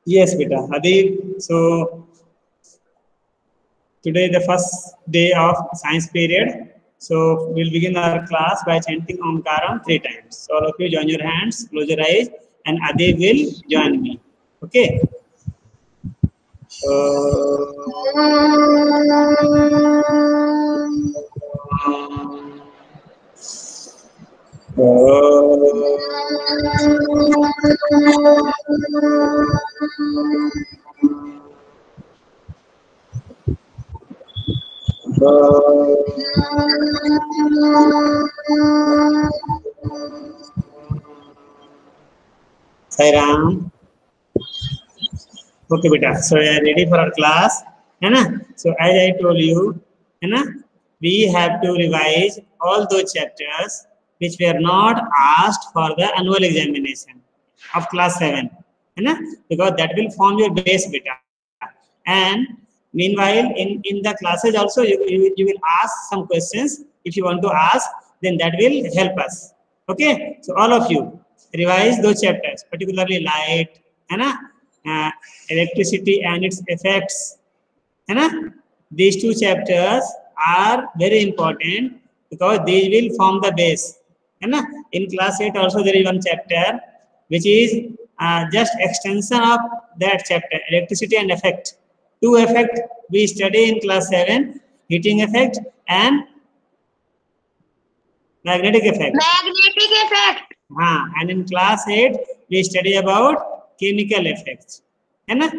Yes, beta. Adib, so today the first day of science period. So we'll begin our class by chanting Omkaram 3 times. So all of you join your hands, close your eyes, and Adib will join me. Okay. Sai Ram. Okay, beta. So we are ready for our class, है ना? So as I told you, है ना? We have to revise all those chapters which were not asked for the annual examination of class 7, है ना? Because that will form your base, beta. And meanwhile, in the classes also, you will ask some questions. If you want to ask, then that will help us. Okay. So all of you revise those chapters, particularly light, है ना? Electricity and its effects, है ना? These two chapters are very important because these will form the base, है ना? In class 8 also there is one chapter which is just extension of that chapter, electricity and effect. Two effect we study in class 7, heating effect and magnetic effect. Magnetic effect. And in class 8 we study about chemical effects, है ना?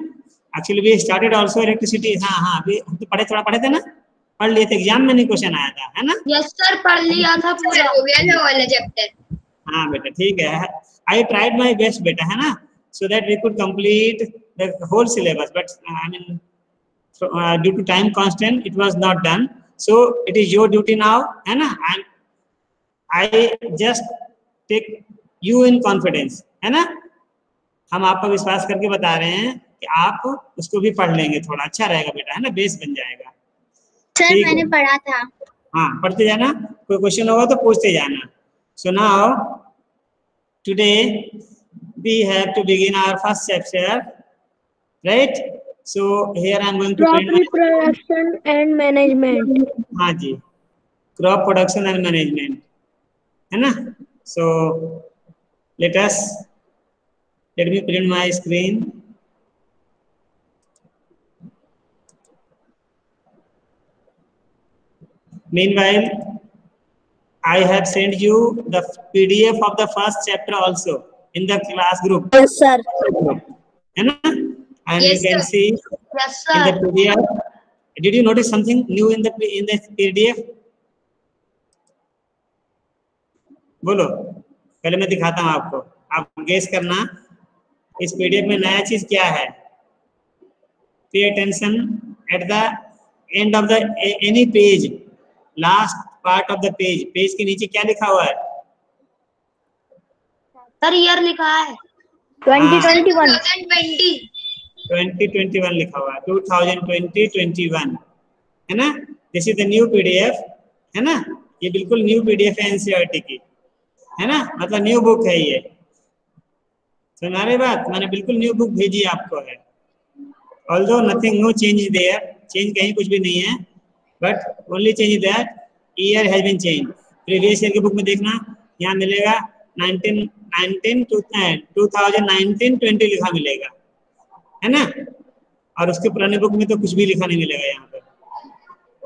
Actually we started also electricity. अभी हम तो थोड़ा पढ़े थे ना, पढ़ लिए थे, एग्जाम में नहीं क्वेश्चन आया था, है ना? यस सर, पढ़ लिया था पूरा, हो गया था वाला चैप्टर. हाँ बेटा, ठीक है. I tried my best, बेटा, है ना, so that we could complete the whole syllabus, but I mean due to time constraint it was not done. So it is your duty now, है ना, and I just take you in confidence, है ना? हम आप पर विश्वास करके बता रहे हैं कि आप उसको भी पढ़ लेंगे, थोड़ा अच्छा रहेगा बेटा, है ना, बेस बन जाएगा. सर मैंने पढ़ा था. हाँ, पढ़ते जाना, कोई क्वेश्चन होगा तो पूछते जाना. So now today we have to begin our first chapter, right? So here I am going to crop reproduction and management. हाँ जी, crop production and management, है ना? So let me print my screen. Meanwhile, I have sent you the PDF of the first chapter also in the class group. Yes, sir. है ना? And Yes, you can sir. see Yes, in the sir. PDF. Did you notice something new in the PDF? बोलो, पहले मैं दिखाता हूँ आपको, आप guess करना इस PDF में नया चीज क्या है. Pay attention at the end of the any page, last part of the page. Page के नीचे क्या लिखा हुआ है? सर ईयर लिखा है 2021. 2021 लिखा हुआ है, 2020-21, है ना? This is the new PDF, है ना? ये बिल्कुल न्यू PDF है NCERT की, है ना? मतलब न्यू बुक है ये. सुना रहे बात, मैंने बिल्कुल न्यू बुक भेजी आपको है. Although nothing, no change is there, change कहीं कुछ भी नहीं है, but only change is that year has been changed. Previous year की बुक में देखना, यहाँ मिलेगा 2019-20 लिखा मिलेगा, है ना? और उसके पुराने बुक में तो कुछ भी लिखा नहीं मिलेगा यहाँ पर.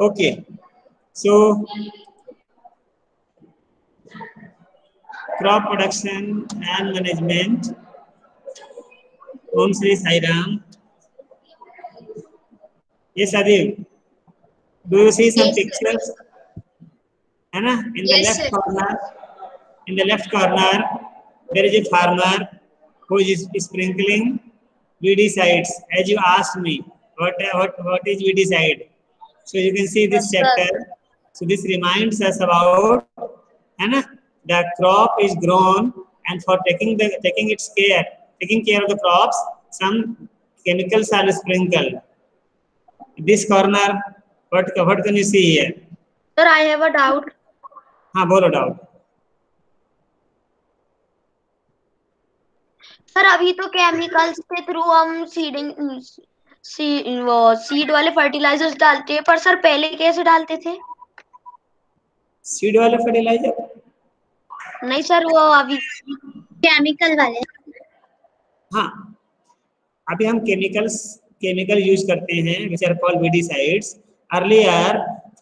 Okay, so crop production and management. Om Shri Sai Ram. Yes, Adil. Do you see some Yes, pictures? है ना? In the Yes, left sir. corner, in the left corner, there is a farmer who is sprinkling weedicides. As you asked me, what is weedicide? So you can see this Yes, sir. chapter. So this reminds us about, है ना? The crop is grown, and for taking care of the crops, some chemicals are sprinkled. This corner, what can you see here? Sir, I have a doubt. हाँ, बोलो doubt. Sir अभी तो chemicals के through हम seed वाले fertilisers डालते हैं, पर सर पहले कैसे डालते थे? सीड वाले फर्टिलाइजर? नहीं सर, वो अभी केमिकल वाले। हाँ, अभी हम केमिकल यूज करते हैं which are called weedicides. Earlier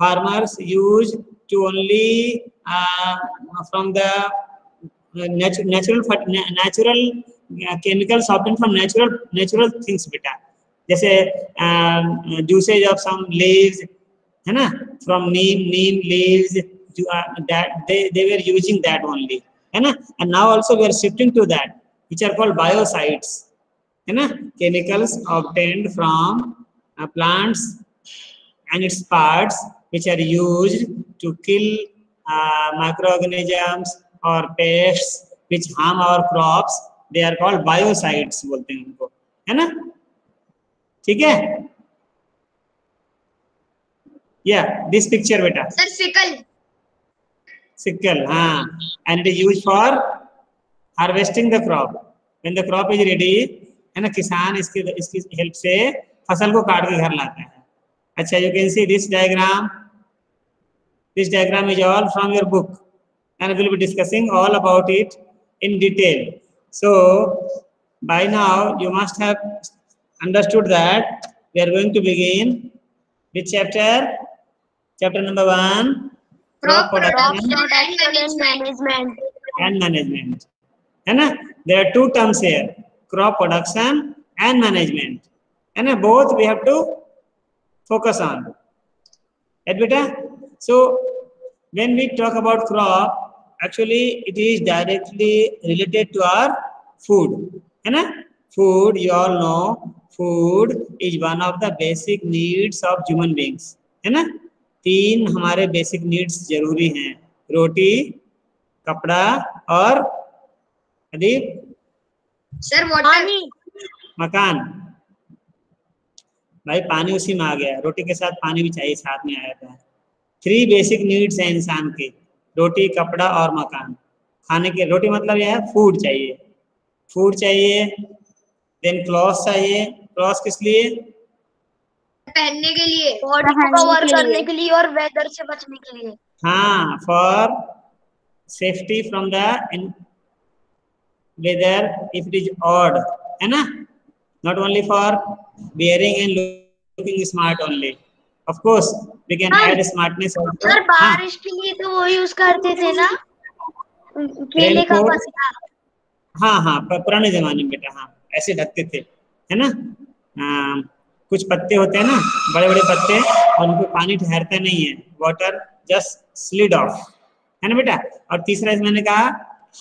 farmers used to only from the natural chemicals obtained from natural things बेटा, जैसे juices of some leaves है ना, from neem leaves, that they were using that only, है ना. And now also we are shifting to that which are called biocides, है ना, chemicals obtained from plants and its parts which are used to kill microorganisms or pests which harm our crops. They are called biocides बोलते हैं उनको, है ना. ठीक है. Yeah, this picture बेटा. सर sickle, हाँ, and it is used for harvesting the crop. When the crop is ready, है ना, किसान इसकी हेल्प से फसल को काट के घर लाता है. अच्छा, you can see this diagram. This diagram is all from your book, and we will be discussing all about it in detail. So by now you must have understood that we are going to begin with chapter number 1, crop production and management, है ना. There are two terms here, crop production and management, है ना. Both we have to focus on, right beta. So when we talk about crop, actually it is directly related to our food, है ना. Food, you all know, food is one of the basic needs of human beings, है ना. 3 हमारे basic needs जरूरी हैं, रोटी, कपड़ा और अदीब sir water, मकान. भाई पानी उसी में आ गया, रोटी के साथ पानी भी चाहिए, साथ में आया था. 3 बेसिक नीड्स हैं इंसान के, रोटी, कपड़ा और मकान. खाने के, रोटी मतलब यह है फूड चाहिए, देन क्लॉथ चाहिए. क्लॉथ किस लिए? पहनने के लिए, बॉडी को कवर करने के लिए और वेदर से बचने के लिए. हाँ, for safety from the weather if it is odd, है ना. Not only for wearing and looking smart only. Of course we can add smartness also. Sir बारिश के लिए तो वो यूज करते थे ना, केले का पत्ता. हाँ, पुराने जमाने में बेटा, हाँ, ऐसे ढकते थे, है ना. कुछ पत्ते होते हैं ना, बड़े बड़े पत्ते, और उनको पानी ठहरता नहीं है, वाटर जस्ट स्लिड ऑफ, है ना बेटा. और तीसरा इसमें मैंने कहा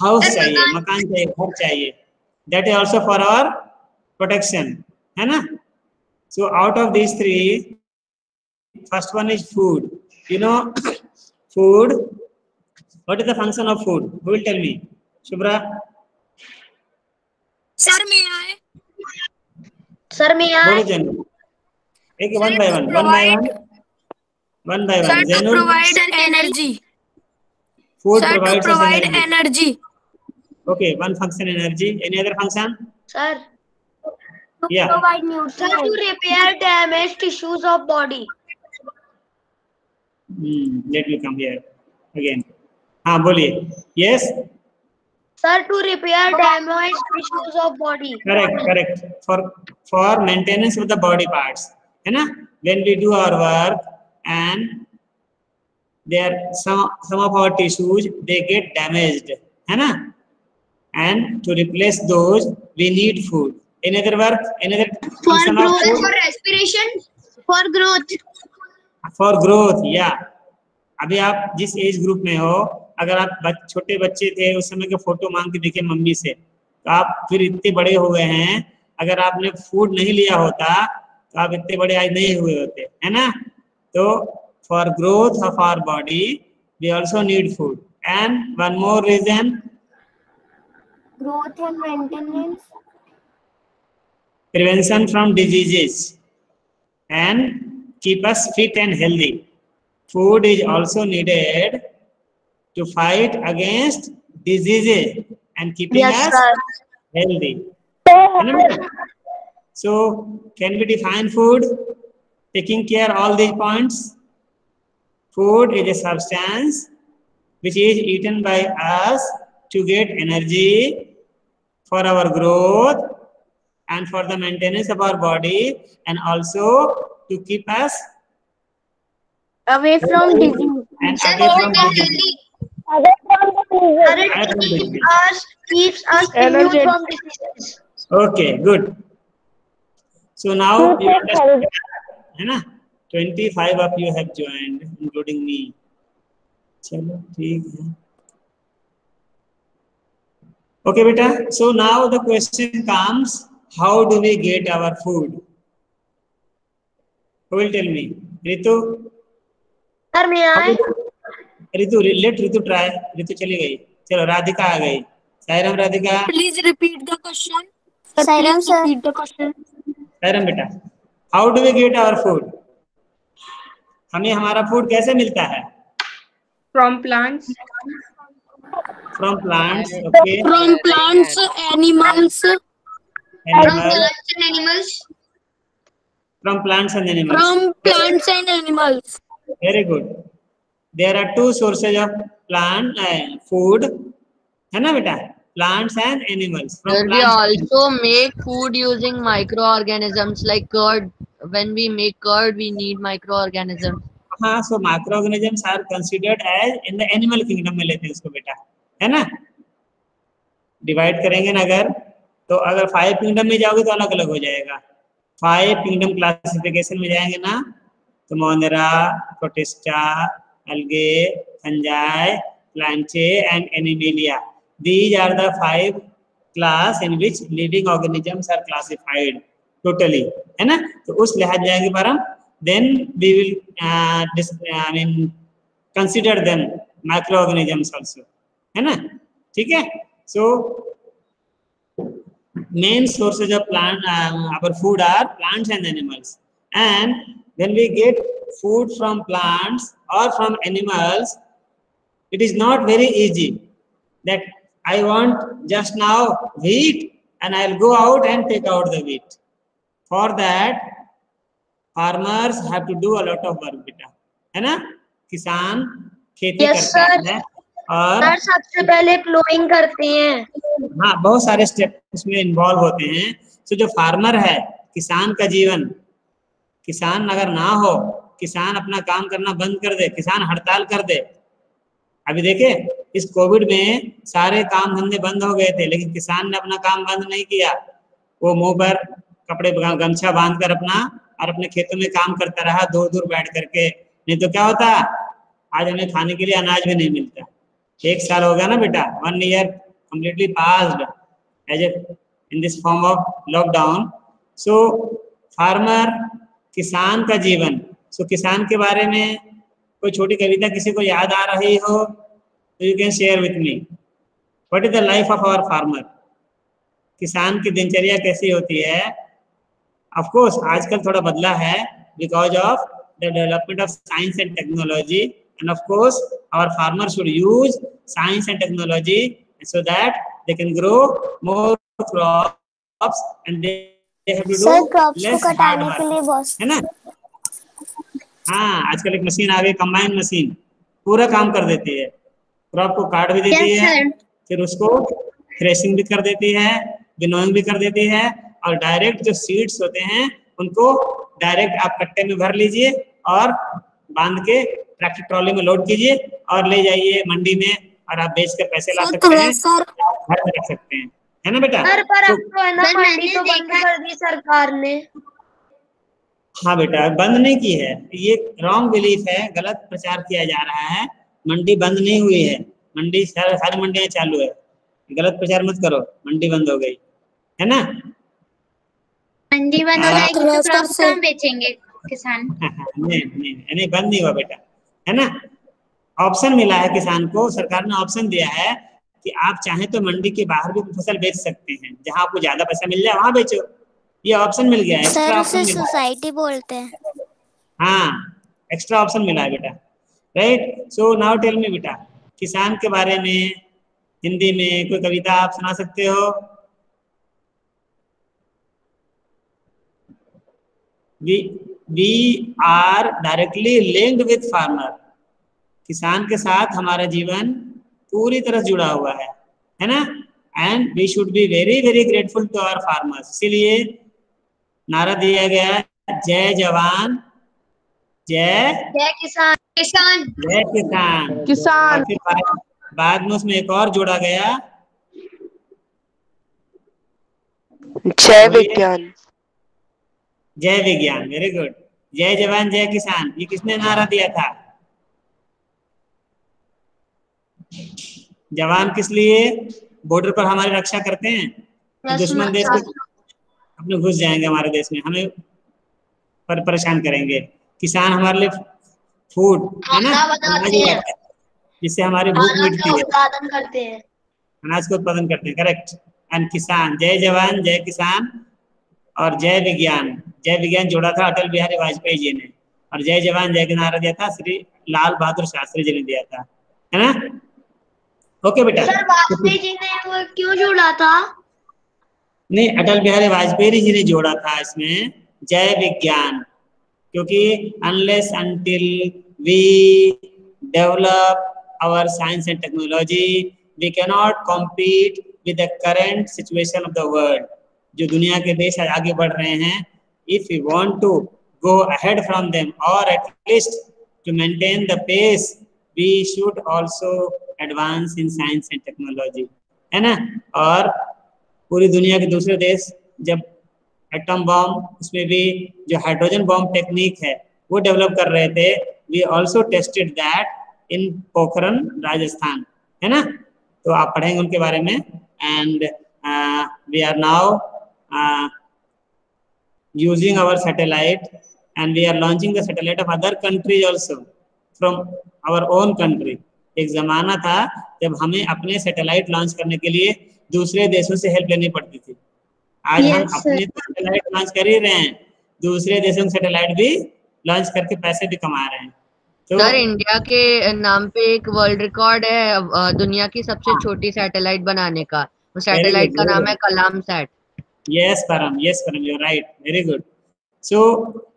हाउस चाहिए, मकान चाहिए, घर चाहिए. That is also for our protection, है ना. So out of these 3, first one is food. You know, food, what is the function of food? Who will tell me? Shubhra? Sir मैं आए. बोलो जन, एक one by one. Sir, to provide energy. Food provides energy. Okay, one function energy. Any other function? Sir, Yeah. provide nutrients. Sir, to repair damaged tissues of body. Let me come here again. हाँ बोलिए. Yes. Sir, to repair damaged tissues of body. Correct. For maintenance of the body parts, है ना. When we do our work and there some of our tissues they get damaged, है ना. And to replace those we need food. Another work, another function of food? For respiration, for growth. For growth, yeah. अभी आप जिस age group में हो, अगर आप छोटे बच्चे थे उस समय के फोटो मांग के देखिए मम्मी से, तो आप फिर इतने बड़े हो गए हैं. अगर आपने फूड नहीं लिया होता तो आप इतने बड़े आज नहीं हुए होते, है ना. तो for growth of our body we also need food. And one more reason, Growth and maintenance. prevention from diseases and keep us fit and healthy. Food is also needed to fight against diseases and keeping us healthy. है ना बेटा? So can we define food? Taking care all these points. Food is a substance which is eaten by us to get energy for our growth and for the maintenance of our body, and also to keep us Away from disease. and Sir, away from keep us disease. healthy. Away from disease. Sir, it Away from disease. keeps us immune Energetic. from diseases. Okay, good. So now Food you takes understand, है ना? 25 of you have joined, including me. चलो ठीक है. Okay, beta. So now the question comes: how do we get our food? Who will tell me? Ritu. Sir, may I? Ritu, let Ritu try. Ritu चली गई. चलो राधिका आ गई. सायरम Radhika. Please repeat the question. Sairam, sir. Repeat the question. सायरम बेटा. How do we get our food? हमें हमारा food कैसे मिलता है? From plants. From plants. Okay. From plants, animals. From Animals. plants and animals. From plants and animals. From plants and animals. Very good. There are two sources of plant food. है ना बेटा? Plants and animals. From Sir, we plants. also make food using microorganisms like curd. When we make curd, we need microorganisms. हाँ, so microorganisms are considered as in the animal kingdom में लेते हैं इसको बेटा, है ना? डिवाइड करेंगे ना अगर, तो अगर 5 किंगडम में जाओगे तो अलग अलग हो जाएगा. 5 किंगडम क्लासिफिकेशन में जाएंगे ना, तो Monera, protista, algae, fungi, plantae and animalia. These are the 5 class in which living organisms are classified totally, है ना? तो उस लिहाज जाएंगे पर हम then we will consider them microorganisms also, है ना? ठीक है? So main sources of plant our food are plants and animals, and when we get food from plants or from animals, it is not very easy that I want just now wheat and I'll go out and take out the wheat. For that farmers have to do a lot of work बेटा, है ना? किसान खेती Yes, करता sir. है और sir सबसे पहले प्लोइंग करते हैं. हाँ, बहुत सारे स्टेप उसमें इन्वॉल्व होते हैं. तो जो फार्मर है, किसान का जीवन, किसान अगर ना हो, किसान अपना काम करना बंद कर दे, किसान हड़ताल कर दे. अभी देखे इस कोविड में सारे काम धंधे बंद हो गए थे, लेकिन किसान ने अपना काम बंद नहीं किया. वो मुंह पर कपड़े गमछा बांध कर अपना और अपने खेतों में काम करता रहा, दूर दूर बैठ करके. नहीं तो क्या होता, आज हमें खाने के लिए अनाज भी नहीं मिलता. 1 साल हो गया ना बेटा, 1 year completely passed as in this form of lockdown. So farmer, किसान का जीवन. So किसान के बारे में कोई छोटी कविता किसी को याद आ रही हो तो you can share with me. What is the life of our farmer? किसान की दिनचर्या कैसी होती है? Of course आजकल थोड़ा बदला है because of the development of science and technology, and of course our farmers should use science and technology so that they can grow more crops and they have to do less hard work, है ना? हाँ, आजकल एक machine आ गई, combine machine, पूरा काम कर देती है. क्रॉप को काट भी देती Yes, है, sir. फिर उसको थ्रेशिंग भी कर देती है, विनोइंग भी कर देती है, और डायरेक्ट जो सीड्स होते हैं उनको डायरेक्ट आप कट्टे में भर लीजिए और बांध के ट्रैक्टर ट्रॉली में लोड कीजिए और ले जाइए मंडी में, और आप बेच कर पैसे ला सकते हैं, घर में रख सकते हैं, है ना बेटा? सर पर तो अब तो है ना, मंडी तो बंद कर दी सरकार ने. हाँ बेटा, बंद नहीं की है, ये रॉन्ग बिलीफ है, गलत प्रचार किया जा रहा है. मंडी बंद नहीं हुई है, मंडी सारी मंडियां चालू है. गलत प्रचार मत करो, मंडी बंद हो गई, है ना? मंडी बंद हो जाएगी तो क्रॉप कहाँ बेचेंगे किसान? नहीं बंद नहीं हुआ बेटा, है ना? ऑप्शन मिला है किसान को, सरकार ने ऑप्शन दिया है कि आप चाहें तो मंडी के बाहर भी फसल बेच सकते हैं, जहां आपको ज्यादा पैसा मिल जाए वहां बेचो. ये ऑप्शन मिल गया है, एक्स्ट्रा ऑप्शन मिला है. सोसाइटी बोलते हैं. हाँ, एक्स्ट्रा ऑप्शन मिला है बेटा, right? So now tell me बेटा, किसान के बारे में हिंदी में कोई कविता आप सुना सकते हो? We are directly linked with farmer. किसान के साथ हमारा जीवन पूरी तरह जुड़ा हुआ है ना। And we should be very very grateful to our farmers. इसीलिए नारा दिया गया, जय जवान जय जय किसान। किसान जय किसान। किसान। और फिर बाद में उसमें एक और जोड़ा गया, जय विज्ञान। जय विज्ञान। Very good. जय जवान जय किसान, ये किसने नारा दिया था? जवान किस लिए? बॉर्डर पर हमारी रक्षा करते हैं तो दुश्मन देश के अपने घुस जाएंगे हमारे देश में, हमें परेशान करेंगे। किसान हमारे लिए फूड है ना, अनाज उगाते हैं जिससे हमारी भूख मिटती है, उत्पादन करते हैं, अनाज को उत्पादन करते हैं। करेक्ट। एंड किसान, जय जवान जय किसान और जय विज्ञान। जय विज्ञान जोड़ा था अटल बिहारी वाजपेयी जी ने, और जय जवान जय का नारा दिया था श्री लाल बहादुर शास्त्री जी ने दिया था, है ना। ओके बेटा। सर वाजपेयी जी ने वो क्यों जोड़ा था? नहीं, अटल बिहारी वाजपेयी जी ने जोड़ा था इसमें जय विज्ञान, क्योंकि unless until we develop our science and technology we cannot compete with the current situation of the world। जो दुनिया के देश आज आगे बढ़ रहे हैं, if we want to go ahead from them or at least to maintain the pace, we should also advance in science and technology, है ना। और पूरी दुनिया के दूसरे देश जब एटम बॉम्ब, उसमें भी जो हाइड्रोजन बॉम्ब टेक्निक है वो डेवलप कर रहे थे, we also tested that in Pokhran Rajasthan, है ना। तो आप पढ़ेंगे उनके बारे में। And we are now using our satellite and we are launching the satellite of other countries also from our own country. एक जमाना था जब हमें अपने सैटेलाइट लॉन्च करने के लिए दूसरे देशों से हेल्प लेनी पड़ती थी। आज हम अपने सैटेलाइट लॉन्च कर ही रहे हैं, दूसरे देशों के सैटेलाइट भी लॉन्च करके पैसे भी कमा रहे हैं। तो सर इंडिया के नाम पे एक वर्ल्ड रिकॉर्ड है दुनिया की सबसे छोटी सैटेलाइट बनाने का। वो सैटेलाइट का नाम है Kalamsat. Yes Param, you are right, very good. So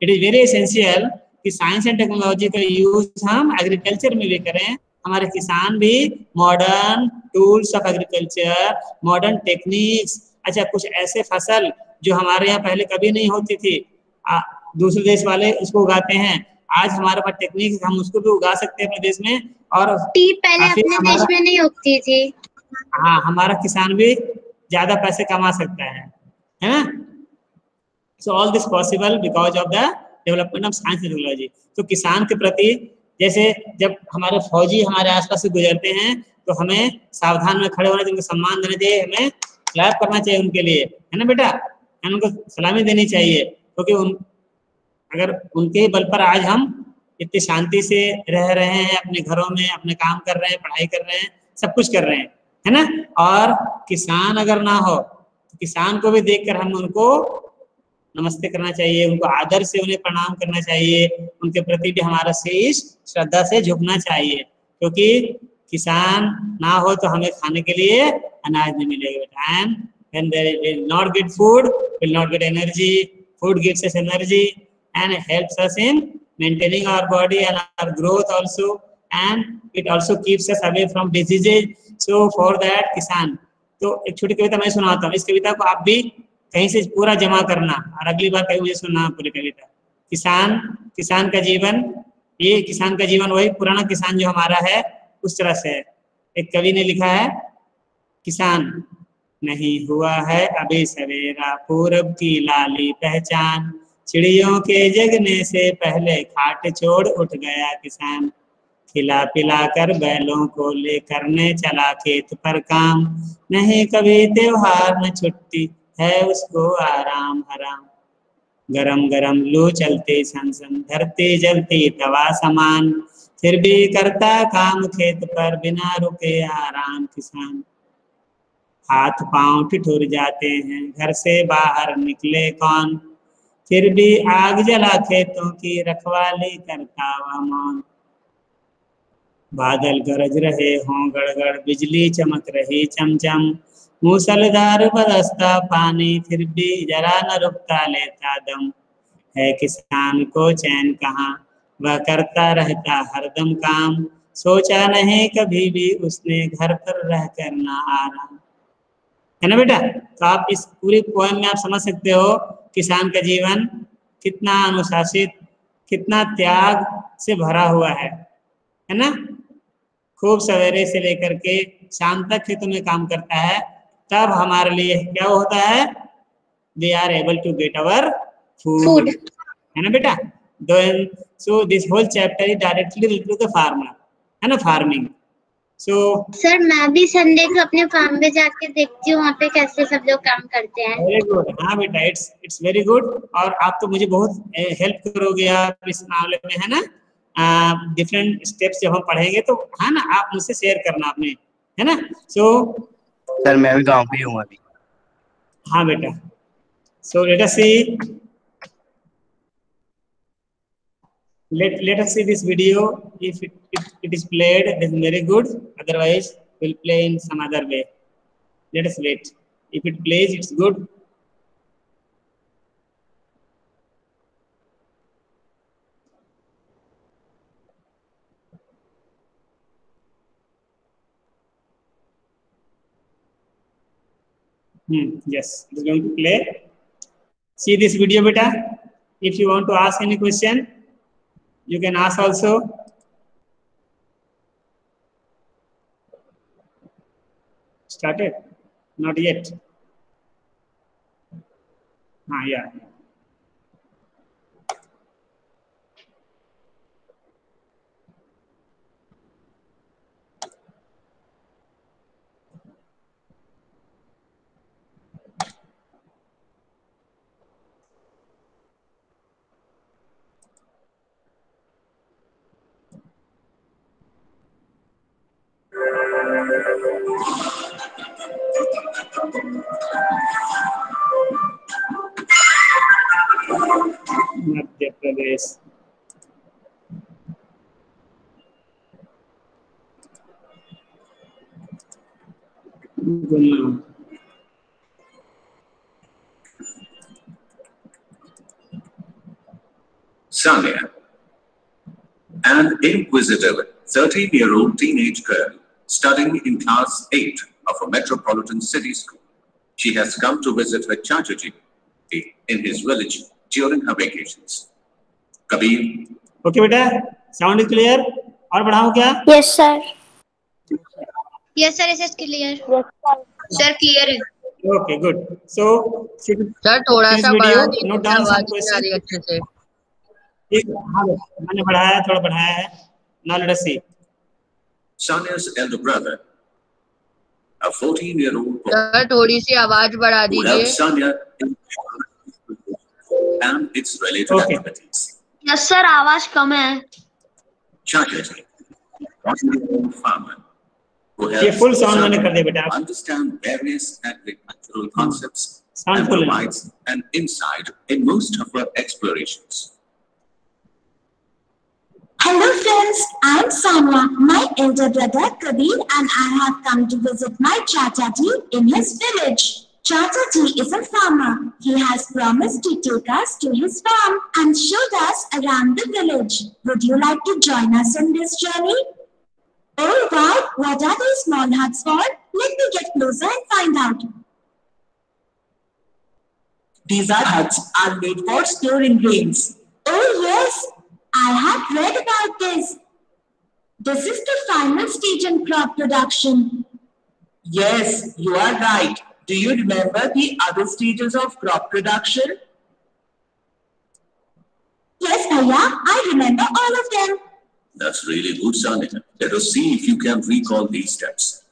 it is very essential कि साइंस एंड टेक्नोलॉजी का यूज हम एग्रीकल्चर में भी करें। हमारे किसान भी modern tools of agriculture, modern techniques, अच्छा कुछ ऐसे फसल जो हमारे यहाँ पहले कभी नहीं होती थी, दूसरे देश वाले उसको उगाते हैं। आज हमारे पास टेक्निक, हम उसको भी उगा सकते हैं अपने देश में। और पहले अपने देश में नहीं उगती थी। हाँ, हमारा किसान भी ज्यादा पैसे कमा सकता है ना। So all this possible because of the development of science and technology. तो किसान के प्रति, जैसे जब हमारे फौजी हमारे आसपास से गुजरते हैं तो हमें सावधान में खड़े होना चाहिए, उनको सम्मान देना चाहिए, हमें क्लैप करना चाहिए उनके लिए, है ना बेटा। उनको सलामी देनी चाहिए, क्योंकि अगर उनके बल पर आज हम इतनी शांति से रह रहे हैं, अपने घरों में अपने काम कर रहे हैं, पढ़ाई कर रहे हैं, सब कुछ कर रहे हैं, है ना। और किसान अगर ना हो तो किसान को भी देखकर हम उनको नमस्ते करना चाहिए, उनको आदर से उन्हें प्रणाम करना चाहिए, उनके प्रति भी हमारा शीश श्रद्धा से झुकना चाहिए, क्योंकि किसान ना हो तो हमें खाने के लिए अनाज नहीं मिलेगा। And when there will not get food, will not get energy. Food gives us energy and helps us in maintaining our body and our growth also, and it also keeps us away from diseases. So for that किसान, तो एक छोटी कविता मैं सुनाता हूँ, इस कविता को आप भी कहीं से पूरा जमा करना और अगली बार कहीं मुझे सुनना पूरी कविता। किसान का जीवन, ये किसान का जीवन वही पुराना किसान जो हमारा है उस तरह से है। एक कवि ने लिखा है, किसान नहीं हुआ है अभी सवेरा, पूरब की लाली पहचान, चिड़ियों के जगने से पहले खाट छोड़ उठ गया किसान, खिला पिला कर बैलों को ले करने चला खेत पर काम, नहीं कभी त्योहार न छुट्टी है उसको आराम हराम, गरम गरम लू चलती सन धरती जलती तवा समान, फिर भी करता काम खेत पर बिना रुके आराम किसान, हाथ पांव ठिठुर जाते हैं घर से बाहर निकले कौन, फिर भी आग जला खेतों की रखवाली करता वह मौन, बादल गरज रहे हों गड़गड़ बिजली चमक रही चमचम, मूसलधार बरसता पानी फिर भी जरा न रुकता लेता दम, है किसान को चैन कहाँ, वह करता रहता हरदम काम, सोचा नहीं कभी भी उसने घर पर रह कर ना आराम। है ना बेटा? तो आप इस पूरी पोएम में आप समझ सकते हो किसान का जीवन कितना अनुशासित, कितना त्याग से भरा हुआ है ना? खूब सवेरे से लेकर के शाम तक खेतों में काम करता है, तब हमारे लिए क्या होता है, we are able to get our food, है ना बेटा? So this whole chapter is directly related to the farmer, है ना, फार्मिंग। सो सर मैं भी संडे को अपने फार्म पे जाके देखती हूँ वहाँ पे कैसे सब लोग काम करते हैं। Very good. हाँ बेटा, इट्स वेरी गुड। और आप तो मुझे बहुत हेल्प करोगे आप इस मामले में, है ना? डिफरेंट स्टेप्स जब हम पढ़ेंगे तो, है ना, आप मुझसे शेयर करना आपने, है ना? सो सर मैं भी गांव पे ही हूँ अभी। हाँ बेटा, so let us C, let us see this video. If it is played, it is very good, otherwise we'll play in some other way. Let us wait. If it plays, it's good. Yes, it is going to play. See this video beta. If you want to ask any question, you can ask also. Started? Not yet. Yeah. Madhya Pradesh. Guna. Sanya, an inquisitive 13-year-old teenage girl studying in class 8 of a metropolitan city school. She has come to visit her Chachaji in his village during her vacations. Kabir. Okay beta, sound is clear? और बढ़ाऊं क्या? Yes sir. Yes sir, it is clear. Sir clear है. Okay, good. So sir थोड़ा सा बढ़ा दीजिए, note down some आवाज नहीं आ questions. रही अच्छे से। हाँ मैंने बढ़ाया, थोड़ा बढ़ाया है. Now let us see. Sanya's elder brother, a 14-year-old boy, sir थोड़ी सी आवाज बढ़ा who helped दीजिए। Sanya in and its related activities. Yes sir, आवाज कम है. Chachaji, a 14-year-old farmer, who ये full helps sound मैंने कर दिया बेटा. Sanya understand various agricultural concepts Sound and full provides an insight in most of her explorations. Hello friends, I am Sanya. My elder brother Kabir and I have come to visit my Chachaji in his village. Chachaji is a farmer. He has promised to take us to his farm and showed us around the village. Would you like to join us in this journey? Oh wow, what are these small huts for? Let me get closer and find out. These huts are made for storing grains. Oh yes, I have read about this. This is the final stage in crop production. Yes, you are right. Do you remember the other stages of crop production? Yes, Bhaiya, I remember all of them. That's really good, Sanya. Let us see if you can recall these steps.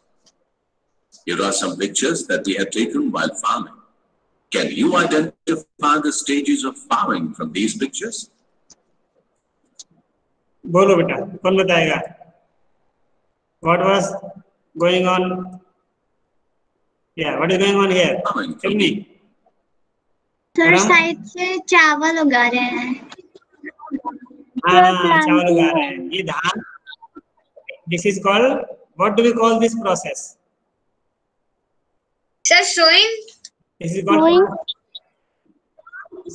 Here are some pictures that we have taken while farming. Can you identify the stages of farming from these pictures? बोलो बेटा, कौन बताएगा? What was going on? Yeah, what is going on here? Tell me. Sir side से चावल उगा रहे हैं. हाँ, चावल उगा रहे हैं. ये धान. This is called, what do we call this process? Sir, sowing. This is called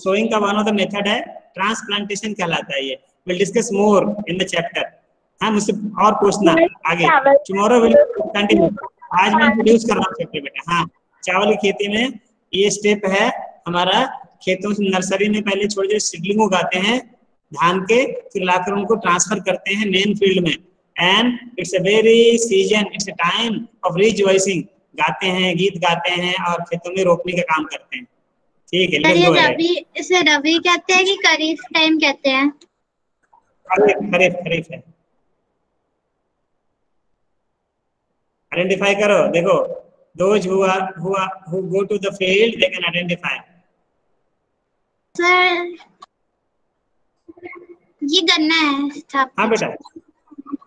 sowing का वन ऑफ द मेथड है ट्रांसप्लांटेशन कहलाता है ये। Will discuss more in the chapter. हाँ, मुझसे और पूछना आगे, टुमारो विल कंटिन्यू। आज मैं इंट्रोड्यूस कर रहा हूँ चैप्टर बेटा। हाँ, चावल की खेती में ये स्टेप है हमारा। खेतों से नर्सरी में पहले छोटे छोटे सीडलिंग उगाते हैं धान के, फिर लाकर उनको ट्रांसफर करते हैं मेन फील्ड में। And it's a very season, it's a time of rejoicing. गाते हैं, गीत गाते हैं और खेतों में रोपने का काम करते हैं। ठीक है, ये रबी, इसे रबी कहते हैं कि खरीफ टाइम कहते हैं? खरीफ खरीफ है। आइडेंटिफाई करो, देखो those who go to the field they can identify. Sir ये गन्ना है था। हाँ बेटा,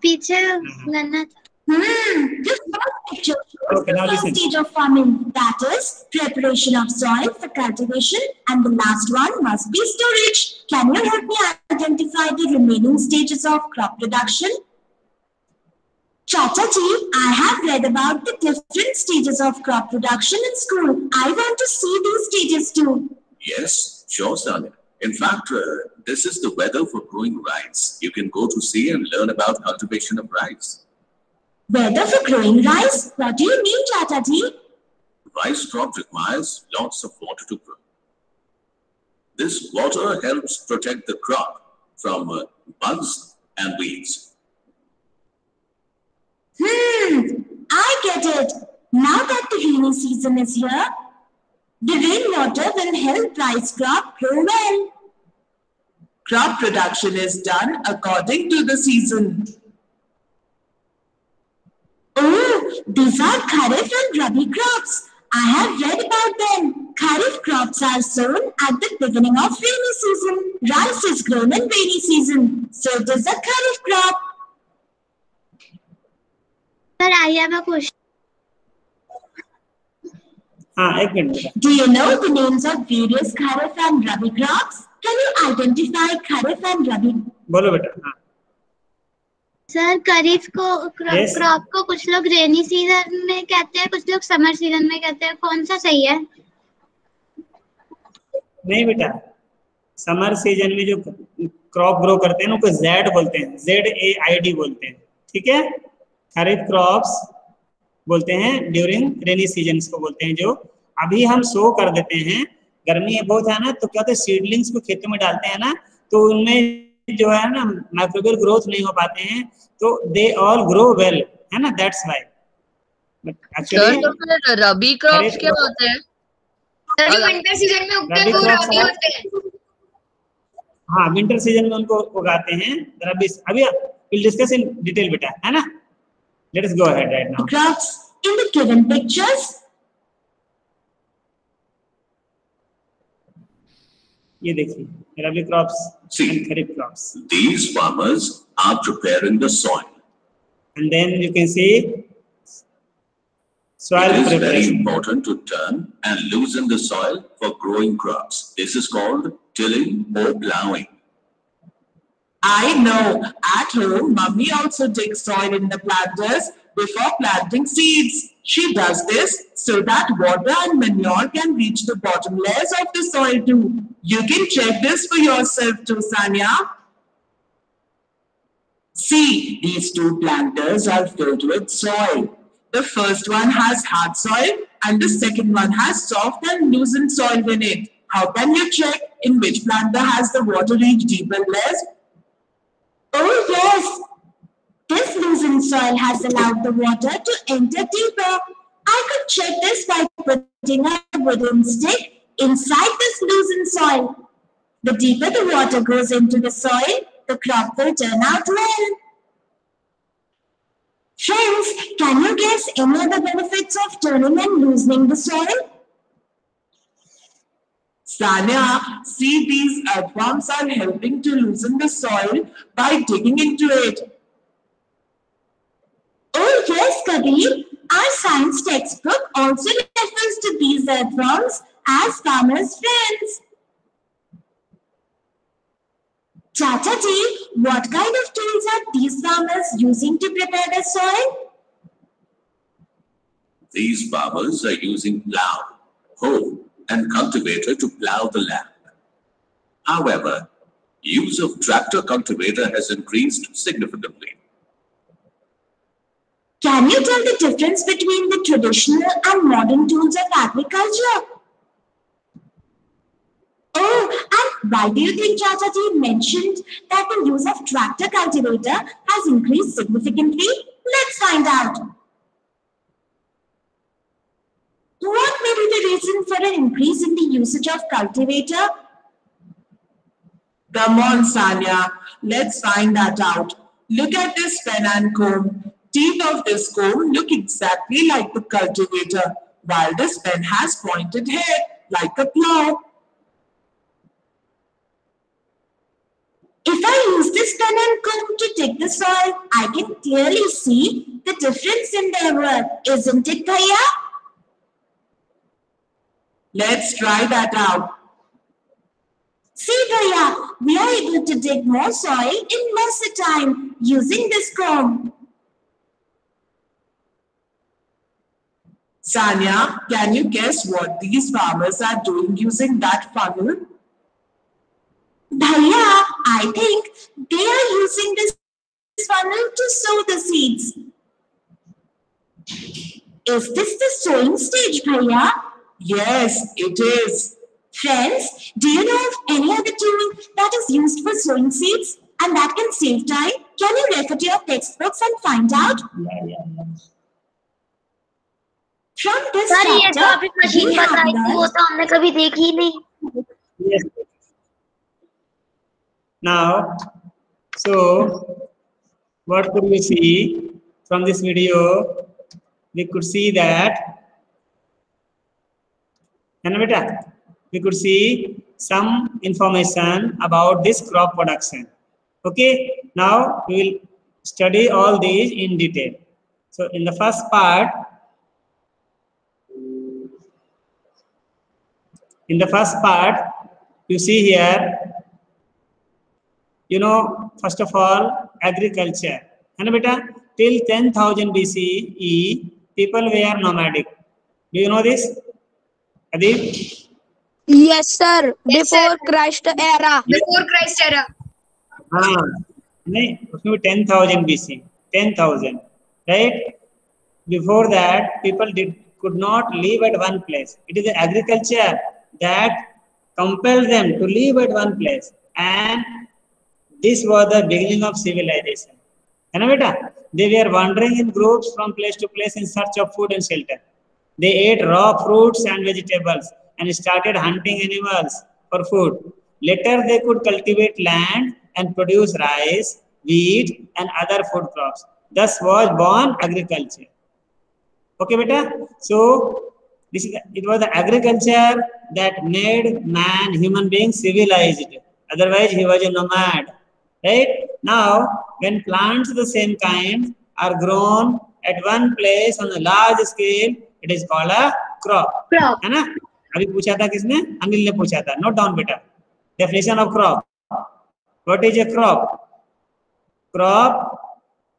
पीछे गन्ना था। This first picture shows the first stage of farming, that is preparation of soil for cultivation, and the last one must be storage. Can you help me identify the remaining stages of crop production? Chacha ji, I have read about the different stages of crop production in school. I want to see these stages too. Yes, sure, Sanya. In fact, this is the weather for growing rice. You can go to see and learn about cultivation of rice. Weather for growing rice? What do you mean, Chacha ji? Rice crop requires lots of water to grow. This water helps protect the crop from bugs and weeds. I get it. Now that the rainy season is here, the rainwater will help rice crop grow well. Crop production is done according to the season. Oh, these are Kharif and Rabi crops. I have read about them. Kharif crops are sown at the beginning of rainy season. Rice is grown in rainy season. So it is a Kharif crop. Sir, I have a question. हाँ, एक minute. Do you know the names of various Kharif and Rabi crops? Can you identify Kharif and Rabi? बोलो बेटा। हाँ sir, खरीफ को crop को कुछ लोग rainy season में कहते हैं, कुछ लोग समर सीजन में कहते हैं। कौन सा सही है? नहीं बेटा, समर सीजन में जो क्रॉप ग्रो करते हैं उनको जेड बोलते हैं, ZAID बोलते हैं। ठीक है, खरीफ क्रॉप्स बोलते हैं ड्यूरिंग रेनी सीजन को बोलते हैं। जो अभी हम सो कर देते हैं, गर्मी बहुत है ना, तो क्या होता है सीडलिंग्स को खेतों में डालते हैं ना, तो उनमें जो है ना माइक्रोबियल ग्रोथ नहीं हो पाते हैं, तो दे ऑल ग्रो वेल, है ना, that's why. But actually rabi crops क्या होते हैं? विंटर सीजन में उगते हैं वो रबी होते हैं। हाँ, विंटर सीजन में उनको उगाते हैं रबी। अभी विल डिस्कस इन डिटेल बेटा, है ना। Let us go ahead right now. Crops in the given pictures. ये देखिए, rabi crops and kharif crops. These farmers are preparing the soil. And then you can see soil It is very preparation. important to turn and loosen the soil for growing crops. This is called tilling or plowing. I know. At home, Mummy also digs soil in the planters before planting seeds. She does this so that water and manure can reach the bottom layers of the soil too. You can check this for yourself too, Sanya. See, these two planters are filled with soil. The first one has hard soil and the second one has soft and loosened soil in it. How can you check in which planter has the water reach deeper layers? Oh yes, this loosened soil has allowed the water to enter deeper. I could check this by putting a wooden stick inside this loosened soil. The deeper the water goes into the soil, the crop will turn out well. Friends, can you guess any other benefits of turning and loosening the soil? Sanya, see, these earthworms are helping to loosen the soil by digging into it. Oh yes, Kabir. Our science textbook also refers to these earthworms as farmers' friends. Chacha ji, what kind of tools are these farmers using to prepare the soil? These farmers are using plow, hoe, and cultivator to plow the land. However, use of tractor cultivator has increased significantly. Can you tell the difference between the traditional and modern tools of agriculture? Oh, and why do you think Chachaji mentioned that the use of tractor cultivator has increased significantly? Let's find out. What may be the reason for an increase in the usage of cultivator? Come on, Sanya. Let's find that out. Look at this pen and comb. Teeth of this comb look exactly like the cultivator, while this pen has pointed head like a plow. If I use this pen and comb to dig the soil, I can clearly see the difference in their work, isn't it, Bhaiya? Let's try that out. See, Bhaiya, we are able to dig more soil in lesser time using this comb. Sanya, can you guess what these farmers are doing using that funnel? Bhaiya, I think they are using this funnel to sow the seeds. Is this the sowing stage, Bhaiya? Yes, it is. Friends, do you know of any other tool that is used for sowing seeds and that can save time? Can you refer to your textbooks and find out? From this sir ये जो आपने chapter, machine we have बताई थी वो learned तो हमने कभी देखी ही नहीं. Yes. Now, so what could we see from this video? We could see that, we could see some information about this crop production. Okay, now we will study all these in detail. So in the first part, you see here, you know, first of all, agriculture. Till 10,000 BCE, people were nomadic. Do you know this, Adib? Yes, sir. Before Christ era. Before Christ era. नहीं, उसमें 10,000 BC, 10,000, right? Before that, people could not live at one place. It is the agriculture that compelled them to live at one place, and this was the beginning of civilization. They were wandering in groups from place to place in search of food and shelter. They ate raw fruits and vegetables and started hunting animals for food. Later, they could cultivate land and produce rice, wheat, and other food crops. Thus was born agriculture. Okay, beta? So, it was the agriculture that made man, human being, civilized. Otherwise, he was a nomad. Right? Now, when plants of the same kind are grown at one place on a large scale, it is called a crop. Crop. है ना? अभी पूछा था किसने? अनिल ने पूछा था. Note down, beta. Definition of crop. What is a crop? Crop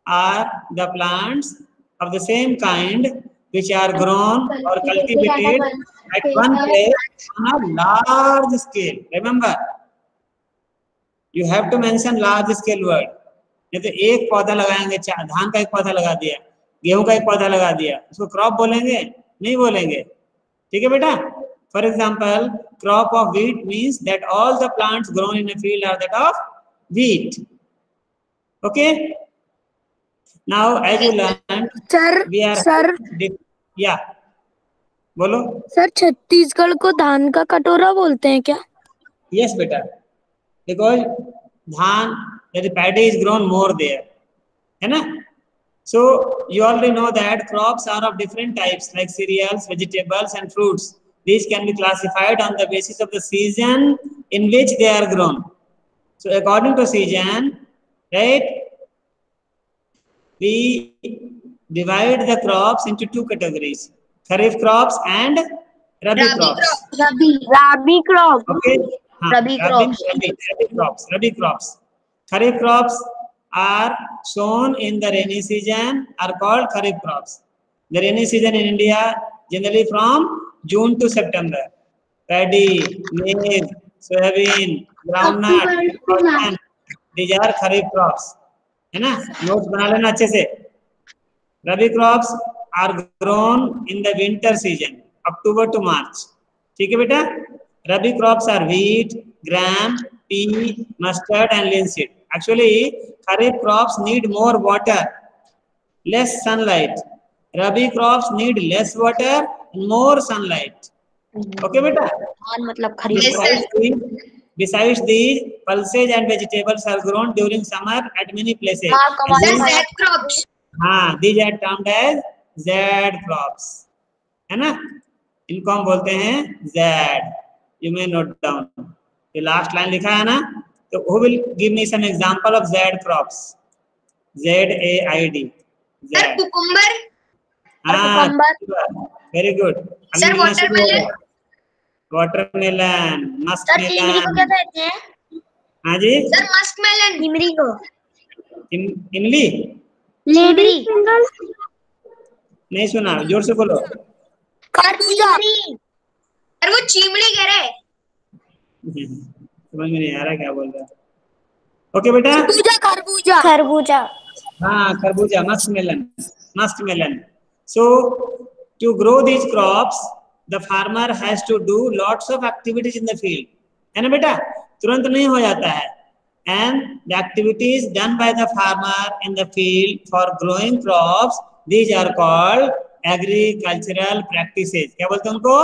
are the plants of the same kind which are grown or cultivated at one place on a large scale. Remember, you have to mention large scale word. नहीं तो एक पौधा लगाएंगे, धान का एक पौधा लगा दिया, गेहूं का एक पौधा लगा दिया, उसको क्रॉप बोलेंगे? नहीं बोलेंगे. ठीक है बेटा? For example, crop of wheat means that all the plants grown in a field are that of wheat. Okay? Now, as you learned, we are yeah. बोलो. सर छत्तीसगढ़ को धान का कटोरा बोलते हैं क्या? Yes, beta. Because dhan, the paddy is grown more there. है ना? So you already know that crops are of different types like cereals, vegetables, and fruits. These can be classified on the basis of the season in which they are grown. So according to season, right, we divide the crops into two categories: Kharif crops and Rabi crops. Rabi crop. Okay. Rabi crops. Rabi crops. Kharif crops are sown in the rainy season are called Kharif crops. The rainy season in India generally from June to September. Paddy, maize, soybean, groundnut, cotton. These are kharif crops, है ना? Notes बना लेना अच्छे से. Rabi crops are grown in the winter season, October to March. ठीक है बेटा? Rabi crops are wheat, gram, pea, mustard, and linseed. Actually, kharif crops need more water, less sunlight. Rabi crops need less water and more sunlight. Okay, beta? मतलब खरीफ. Besides these, pulses and vegetables are grown during summer at many places. Z crops. हाँ, these are termed as Z crops. है ना? इनको हम बोलते हैं Z. You may note down. ये last line लिखा है ना? तो who will give me some example of Z crops? Z-A-I-D. Sir, cucumber. हाँ, very good. Sir, watermelon. Watermelon, muskmelon. क्या कहते हैं? हाँ जी. Sir muskmelon. इमली को. इमली. लेडी. नहीं सुना, जोर से बोलो. खरबूजा. सर वो चिमड़ी कह रहे. समझ में नहीं आ रहा क्या बोल रहा. ओके बेटा. खरबूजा. खरबूजा. हाँ, खरबूजा, muskmelon. So to grow these crops, the farmer has to do lots of activities in the field. है ना बेटा? तुरंत नहीं हो जाता है. And the activities done by the farmer in the field for growing crops, these are called agricultural practices. क्या बोलते हैं उनको?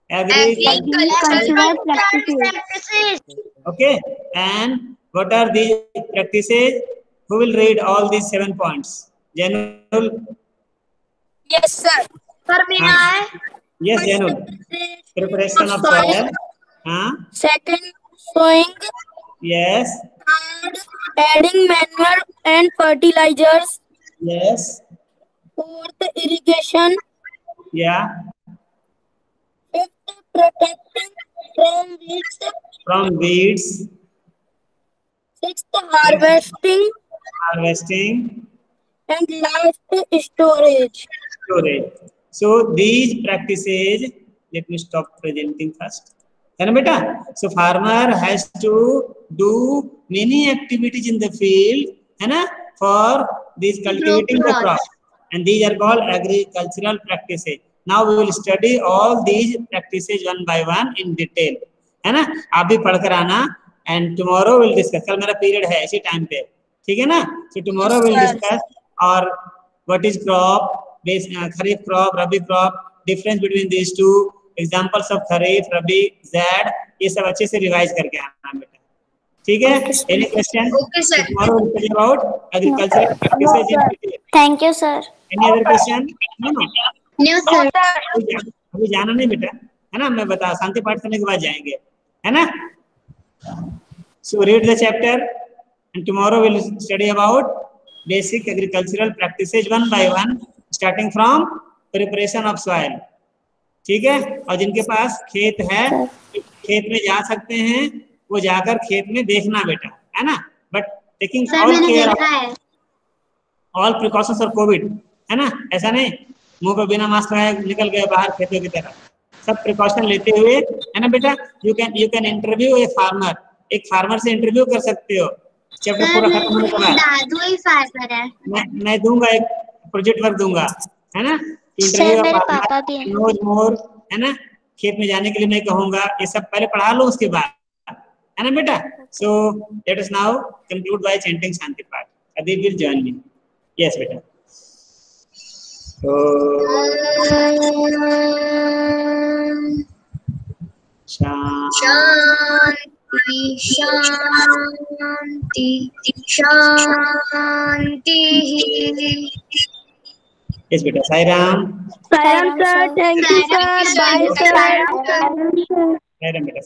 Agricultural practices. Okay. And what are these practices? Who will read all these 7 points? Janul. Yes, sir. Sir, मेरा है. Yes, Janul. Preparation of soil. Second, sowing. Yes. Third, adding manure and fertilizers. Yes. Fourth, irrigation. Yeah. Fifth, protecting from weeds. From weeds. Sixth, harvesting. And last, storage. So these practices, let me stop presenting first. है ना बेटा? So farmer has to do many activities in the field, है ना, for these cultivating the crop, and these are called agricultural practices. Now we will study all these practices one by one in detail, है ना? आप भी पढ़ कर आना, and tomorrow we'll discuss. कल मेरा period है इसी time पे, ठीक है ना? So tomorrow we'll discuss or what is crop, kharif crop, rabi crop, difference between these two, examples of kharif, rabi, Z, ये सब अच्छे से रिवाइज करके आना बेटा, ठीक है? Any question? Okay, sir. Tomorrow we'll study about agricultural practices in detail. Thank you, sir. Any other question? No, sir. अभी जाना नहीं बेटा, है ना? मैं बता शांति पाठ करने के बाद जाएंगे, है ना? So read the chapter, and tomorrow we'll study about basic agricultural practices one by one, starting from preparation of soil. ठीक है? और जिनके पास खेत है, खेत में जा सकते हैं, वो जाकर खेत में देखना बेटा, है ना? But taking all care of all precautions for COVID, है ना? ऐसा नहीं मुंह पे बिना मास्क लगाए निकल गए बाहर खेतों की तरफ, सब प्रिकॉशन लेते हुए, है ना बेटा? You can interview a farmer, एक फार्मर से इंटरव्यू कर सकते हो. चैप्टर पूरा खत्म होने के बाद दादू ही फार्मर है. मैं दूंगा एक प्रोजेक्ट वर्क दूंगा, है ना? इंटरव्यू मेरे पापा भी हैं. नोज मोर, है ना? खेत में जाने के लिए मैं कहूंगा, ये सब पहले पढ़ा लो उसके बाद, है ना बेटा? So let us now conclude by chanting Shanti Path. Adib will join me. Yes बेटा. शांति. Yes बेटा. Sai Ram. Sir, thank you, sir. Bye, sir. Sai Ram बेटा.